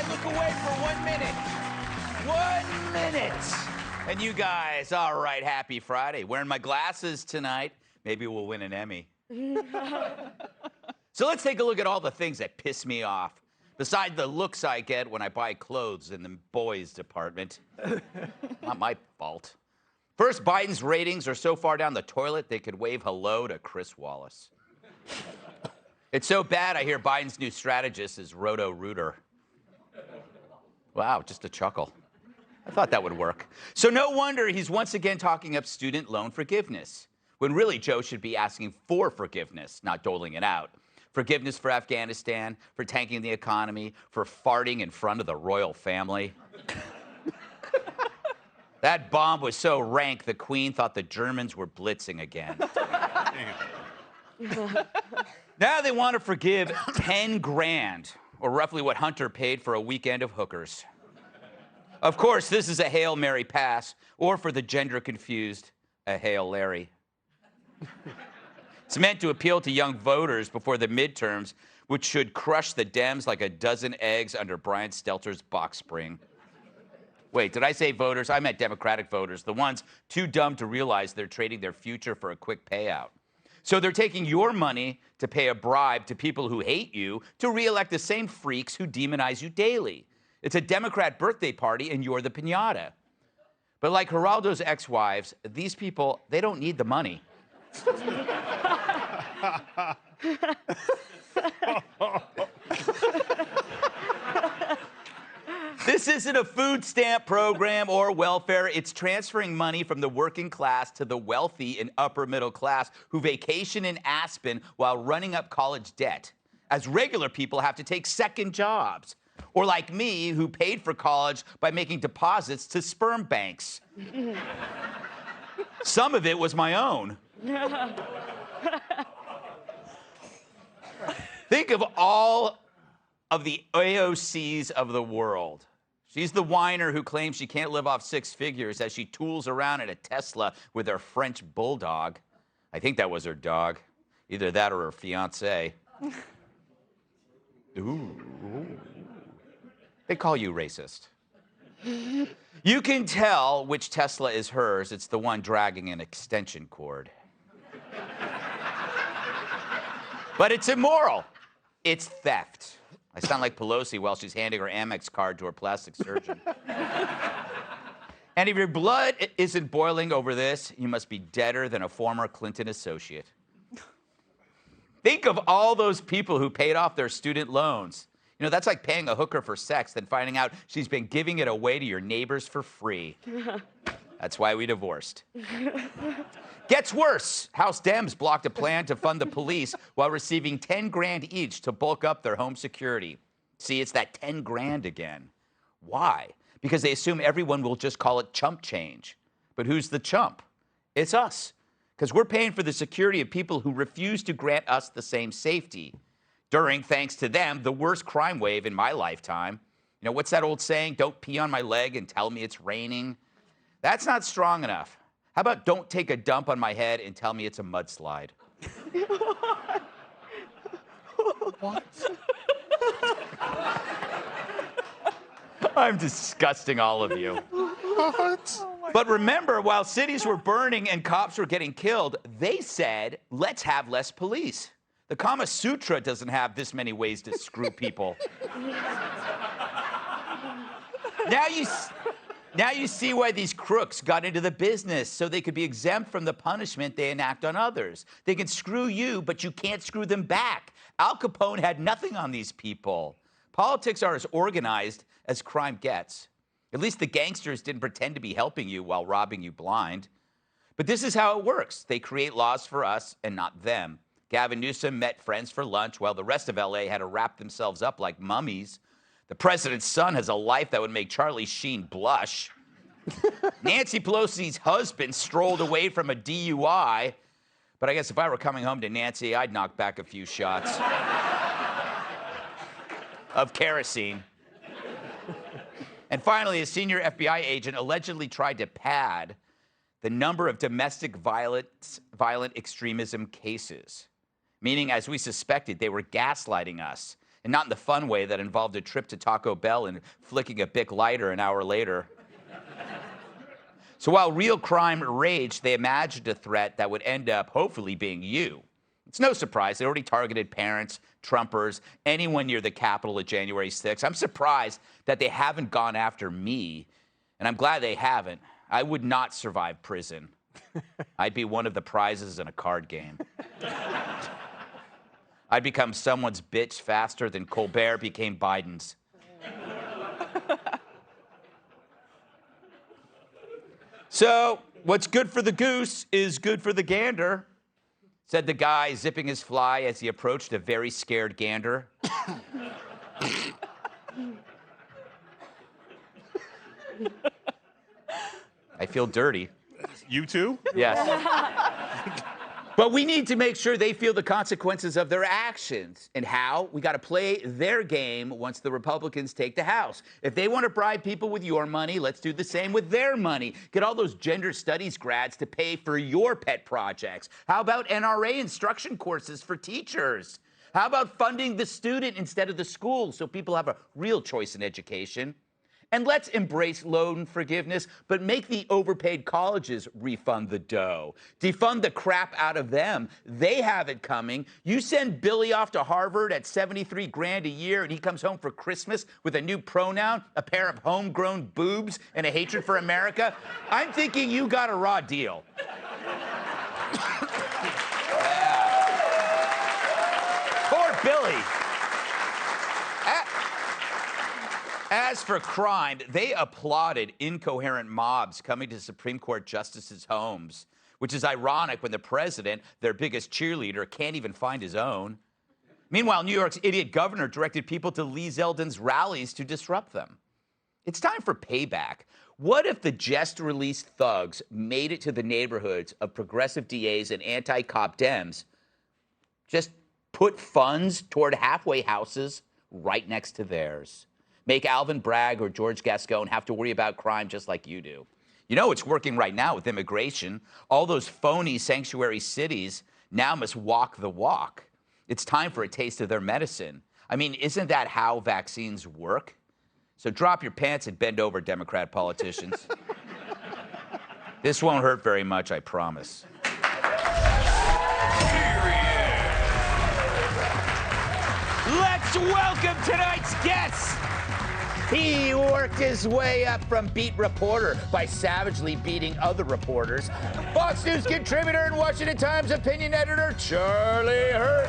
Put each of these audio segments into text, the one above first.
look away for 1 minute. 1 minute. And you guys, all right, happy Friday. Wearing my glasses tonight. Maybe we'll win an Emmy. So let's take a look at all the things that piss me off. Besides the looks I get when I buy clothes in the boys department. Not my fault. First, Biden's ratings are so far down the toilet they could wave hello to Chris Wallace. It's so bad I hear Biden's new strategist is Roto-Rooter. Wow, just a chuckle. I thought that would work. So no wonder he's once again talking up student loan forgiveness, when really Joe should be asking for forgiveness, not doling it out. Forgiveness for Afghanistan, for tanking the economy, for farting in front of the royal family. That bomb was so rank, the Queen thought the Germans were blitzing again. Now they want to forgive 10 grand, or roughly what Hunter paid for a weekend of hookers. Of course, this is a Hail Mary pass, or for the gender confused, a Hail Larry. It's meant to appeal to young voters before the midterms, which should crush the Dems like a dozen eggs under Brian Stelter's box spring. Wait, did I say voters? I meant Democratic voters, the ones too dumb to realize they're trading their future for a quick payout. So they're taking your money to pay a bribe to people who hate you to reelect the same freaks who demonize you daily. It's a Democrat birthday party and you're the piñata. But like Geraldo's ex-wives, these people, they don't need the money. This isn't a food stamp program or welfare. It's transferring money from the working class to the wealthy and upper middle class who vacation in Aspen while running up college debt, as regular people have to take second jobs. Or like me, who paid for college by making deposits to sperm banks. Some of it was my own. Think of all of the AOCs of the world. She's the whiner who claims she can't live off six figures as she tools around in a Tesla with her French bulldog. I think that was her dog. Either that or her fiancé. Ooh. They call you racist. You can tell which Tesla is hers. It's the one dragging an extension cord. But it's immoral. It's theft. I sound like Pelosi while she's handing her Amex card to her plastic surgeon. And if your blood isn't boiling over this, you must be deader than a former Clinton associate. Think of all those people who paid off their student loans. You know, that's like paying a hooker for sex, then finding out she's been giving it away to your neighbors for free. That's why we divorced. Gets worse. House Dems blocked a plan to fund the police while receiving 10 grand each to bulk up their home security. See, it's that 10 grand again. Why? Because they assume everyone will just call it chump change. But who's the chump? It's us. Because we're paying for the security of people who refuse to grant us the same safety. During, thanks to them, the worst crime wave in my lifetime. You know, what's that old saying? Don't pee on my leg and tell me it's raining. That's not strong enough. How about don't take a dump on my head and tell me it's a mudslide? What? I'm disgusting all of you. What? But remember, while cities were burning and cops were getting killed, they said, let's have less police. The Kama Sutra doesn't have this many ways to screw people. Now you see why these crooks got into the business, so they could be exempt from the punishment they enact on others. They can screw you, but you can't screw them back. Al Capone had nothing on these people. Politics are as organized as crime gets. At least the gangsters didn't pretend to be helping you while robbing you blind. But this is how it works. They create laws for us and not them. Gavin Newsom met friends for lunch while the rest of LA had to wrap themselves up like mummies. The president's son has a life that would make Charlie Sheen blush. Nancy Pelosi's husband strolled away from a DUI. But I guess if I were coming home to Nancy, I'd knock back a few shots of kerosene. And finally, a senior FBI agent allegedly tried to pad the number of domestic violent extremism cases, meaning, as we suspected, they were gaslighting us And not in the fun way that involved a trip to Taco Bell and flicking a Bic lighter an hour later. So while real crime raged, they imagined a threat that would end up hopefully being you. It's no surprise. They already targeted parents, Trumpers, anyone near the Capitol at January 6th. I'm surprised that they haven't gone after me, and I'm glad they haven't. I would not survive prison. I'd be one of the prizes in a card game. I'd become someone's bitch faster than Colbert became Biden's. So, what's good for the goose is good for the gander, said the guy zipping his fly as he approached a very scared gander. I feel dirty. You too? Yes. But we need to make sure they feel the consequences of their actions. And how? We got to play their game once the Republicans take the House. If they want to bribe people with your money, let's do the same with their money. Get all those gender studies grads to pay for your pet projects. How about NRA instruction courses for teachers? How about funding the student instead of the school so people have a real choice in education? And let's embrace loan forgiveness, but make the overpaid colleges refund the dough. Defund the crap out of them. They have it coming. You send Billy off to Harvard at 73 grand a year, and he comes home for Christmas with a new pronoun, a pair of homegrown boobs, and a hatred for America. I'm thinking you got a raw deal. Poor Billy. As for crime, they applauded incoherent mobs coming to Supreme Court justices' homes, which is ironic when the president, their biggest cheerleader, can't even find his own. Meanwhile, New York's idiot governor directed people to Lee Zeldin's rallies to disrupt them. It's time for payback. What if the just-released thugs made it to the neighborhoods of progressive DAs and anti-cop Dems? Just put funds toward halfway houses right next to theirs. Make Alvin Bragg or George Gascon have to worry about crime just like you do. You know it's working right now with immigration. All those phony sanctuary cities now must walk the walk. It's time for a taste of their medicine. I mean, isn't that how vaccines work? So drop your pants and bend over, Democrat politicians. This won't hurt very much, I promise. Let's welcome tonight's guest. He worked his way up from beat reporter by savagely beating other reporters. Fox News contributor and Washington Times opinion editor, Charlie Hurt.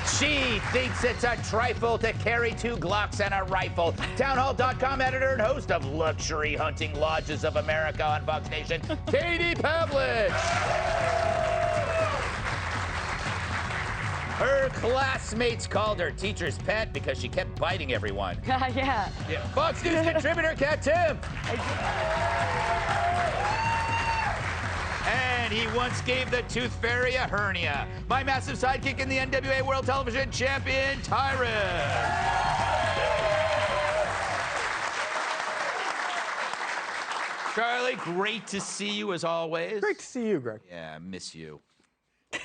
She thinks it's a trifle to carry 2 Glocks and a rifle. Townhall.com editor and host of Luxury Hunting Lodges of America on Fox Nation, Katie Pavlich. Her classmates called her teacher's pet because she kept biting everyone. Yeah. Fox News contributor, Kat Tim. And he once gave the tooth fairy a hernia. My massive sidekick in the NWA World Television Champion, Tyrus. Charlie, great to see you as always. Great to see you, Greg. Yeah, I miss you. I'm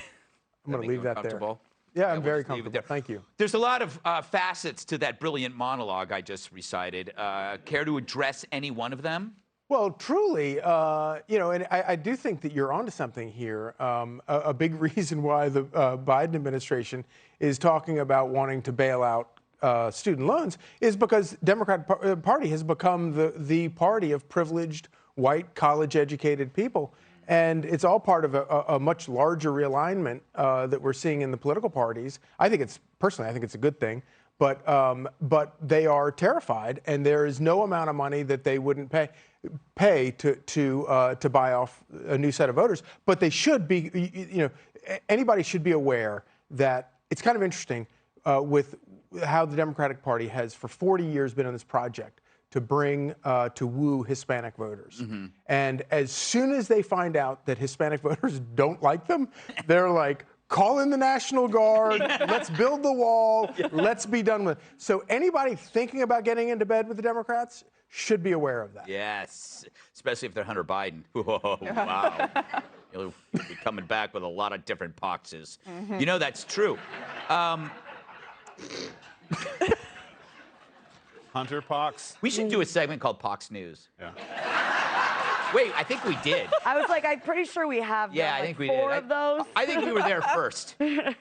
going to leave that there. Yeah, Yeah, I'm we'll very just leave it comfortable. there. Thank you. There's a lot of facets to that brilliant monologue I just recited. Care to address any one of them? Well, truly, you know, and I do think that you're onto something here. A big reason why the Biden administration is talking about wanting to bail out student loans is because Democratic Party has become the party of privileged, white, college-educated people. And it's all part of a much larger realignment that we're seeing in the political parties. I think it's a good thing. But they are terrified, and there is no amount of money that they wouldn't pay to buy off a new set of voters. But they should be, you know, anybody should be aware that it's kind of interesting with how the Democratic Party has for 40 years been on this project to woo Hispanic voters. Mm-hmm. And as soon as they find out that Hispanic voters don't like them, they're like, call in the National Guard, let's build the wall, let's be done with it. So anybody thinking about getting into bed with the Democrats should be aware of that. Yes, especially if they're Hunter Biden. Whoa, wow. You'll be coming back with a lot of different poxes. You know, that's true. Hunter pox. We should do a segment called Pox News. Yeah. Wait, I think we did. I was like, I'm pretty sure we have Yeah, like I think we four did. of those. I think we were there first.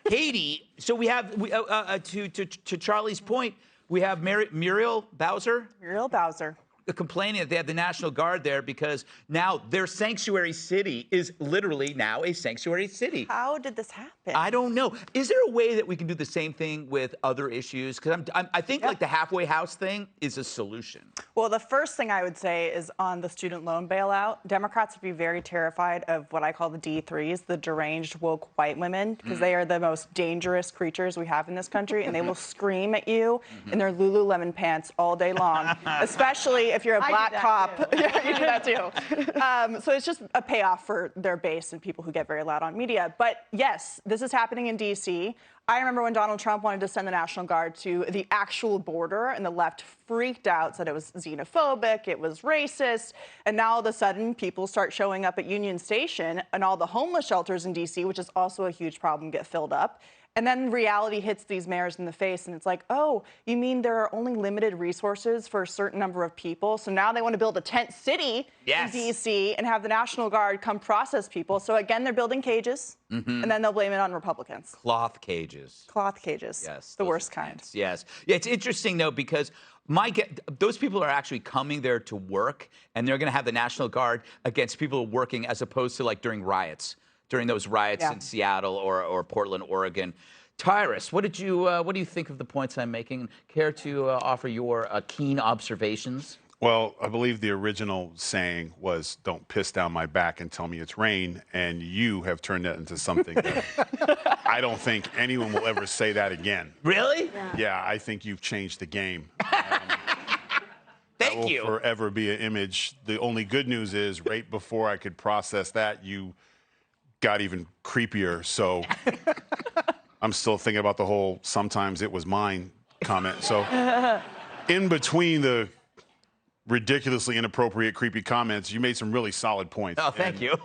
Katie, so we have, to Charlie's point, we have Muriel Bowser Muriel Bowser. complaining that they have the National Guard there because now their sanctuary city is literally now a sanctuary city. How did this happen? I don't know. Is there a way that we can do the same thing with other issues? Because I think like the halfway house thing is a solution. Well, the first thing I would say is on the student loan bailout, Democrats would be very terrified of what I call the D3s, the deranged woke white women, because they are the most dangerous creatures we have in this country, and they will scream at you in their Lululemon pants all day long, especially if you're a black cop. Yeah, you do that too. So it's just a payoff for their base and people who get very loud on media. But yes, this is happening in D.C. I remember when Donald Trump wanted to send the National Guard to the actual border, and the left freaked out, said it was xenophobic, it was racist, and now all of a sudden people start showing up at Union Station, and all the homeless shelters in D.C., which is also a huge problem, get filled up. And then reality hits these mayors in the face, and it's like, oh, you mean there are only limited resources for a certain number of people? So now they want to build a tent city in D.C. and have the National Guard come process people. So again, they're building cages, and then they'll blame it on Republicans. Cloth cages. Cloth cages. Yes. The those worst are kind. tents. Yes. Yeah, it's interesting, though, because those people are actually coming there to work, and they're going to have the National Guard against people working as opposed to like during those riots in Seattle or Portland, Oregon. Tyrus, what do you think of the points I'm making? Care to offer your keen observations? Well, I believe the original saying was, "Don't piss down my back and tell me it's rain," and you have turned that into something that I don't think anyone will ever say that again. Really? Yeah, I think you've changed the game. Thank That you. will forever be an image. The only good news is, right before I could process that, you got even creepier. So I'm still thinking about the whole "sometimes it was mine" comment. So in between the ridiculously inappropriate, creepy comments, you made some really solid points. Oh, thank you.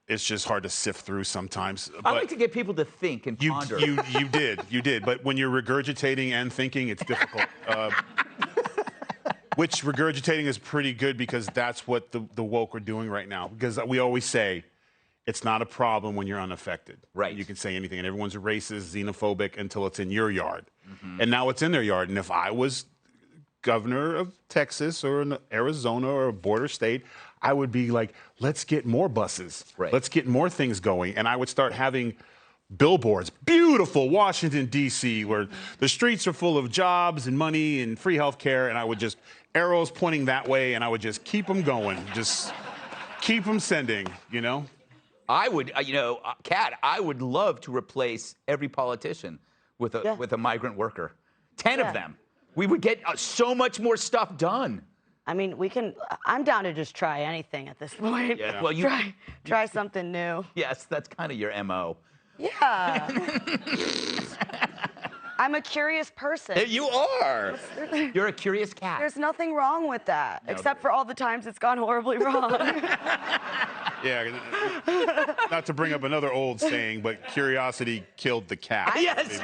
It's just hard to sift through sometimes. I like to get people to think and ponder. You did. But when you're regurgitating and thinking, it's difficult. Which regurgitating is pretty good because that's what the woke are doing right now. Because we always say, it's not a problem when you're unaffected. Right. You can say anything, and everyone's racist, xenophobic until it's in your yard. And now it's in their yard. And if I was governor of Texas or in Arizona or a border state, I would be like, let's get more buses. Right. Let's get more things going. And I would start having billboards, beautiful Washington, D.C., where the streets are full of jobs and money and free health care. And I would just, arrows pointing that way, and I would just keep them going. Just keep them sending, you know? I would, Kat, I would love to replace every politician with a migrant worker. 10 of them. We would get so much more stuff done. I mean, I'm down to just try anything at this point. Yeah. Well, try something new. Yes, that's kind of your MO. Yeah. I'm a curious person. You are. You're a curious cat. There's nothing wrong with that, except for all the times it's gone horribly wrong. Yeah, not to bring up another old saying, but curiosity killed the cat. Yes.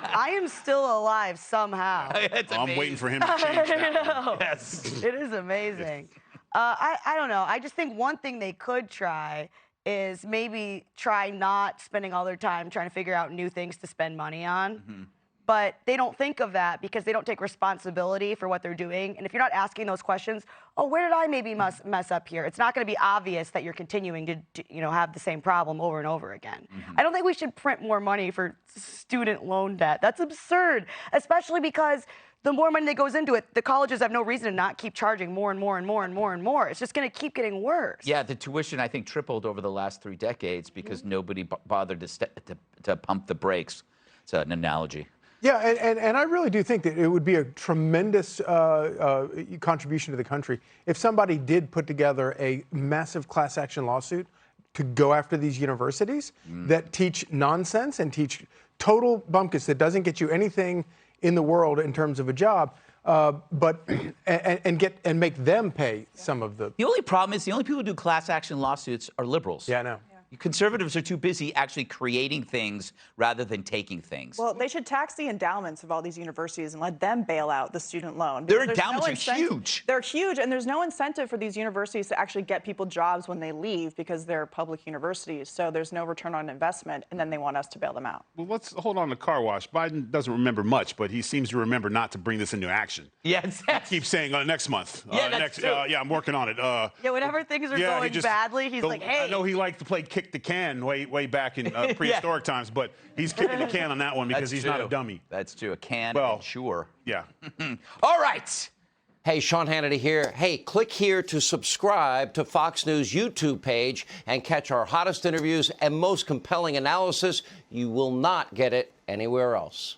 I am still alive somehow. I'm waiting for him to change that. Yes. It is amazing. I don't know. I just think one thing they could try is maybe try not spending all their time trying to figure out new things to spend money on. But they don't think of that because they don't take responsibility for what they're doing. And if you're not asking those questions, oh, where did I maybe mess up here? It's not going to be obvious that you're continuing to have the same problem over and over again. I don't think we should print more money for student loan debt. That's absurd, especially because the more money that goes into it, the colleges have no reason to not keep charging more and more and more and more and more. It's just going to keep getting worse. Yeah, the tuition, I think, tripled over the last 3 decades because nobody bothered to pump the brakes. It's an analogy. Yeah, and I really do think that it would be a tremendous contribution to the country if somebody did put together a massive class action lawsuit to go after these universities that teach nonsense and teach total bumpkins that doesn't get you anything in the world in terms of a job. but and make them pay some of the. The only problem is the only people who do class action lawsuits are liberals. Yeah, I know. Conservatives are too busy actually creating things rather than taking things. Well, they should tax the endowments of all these universities and let them bail out the student loan. Their Because there's endowments are huge. They're huge, and there's no incentive for these universities to actually get people jobs when they leave because they're public universities. So there's no return on investment, and then they want us to bail them out. Well, let's hold on to car wash. Biden doesn't remember much, but he seems to remember not to bring this into action. Yeah, exactly. Keep saying next month. Yeah, that's next. true. Yeah, I'm working on it. Yeah, whenever things are going badly, he's like, hey. I know he liked to play kick the can way back in prehistoric times, but he's kicking the can on that one because he's not a dummy. That's true. A can, Well, sure. Yeah. All right. Hey, Sean Hannity here. Hey, click here to subscribe to Fox News YouTube page and catch our hottest interviews and most compelling analysis. You will not get it anywhere else.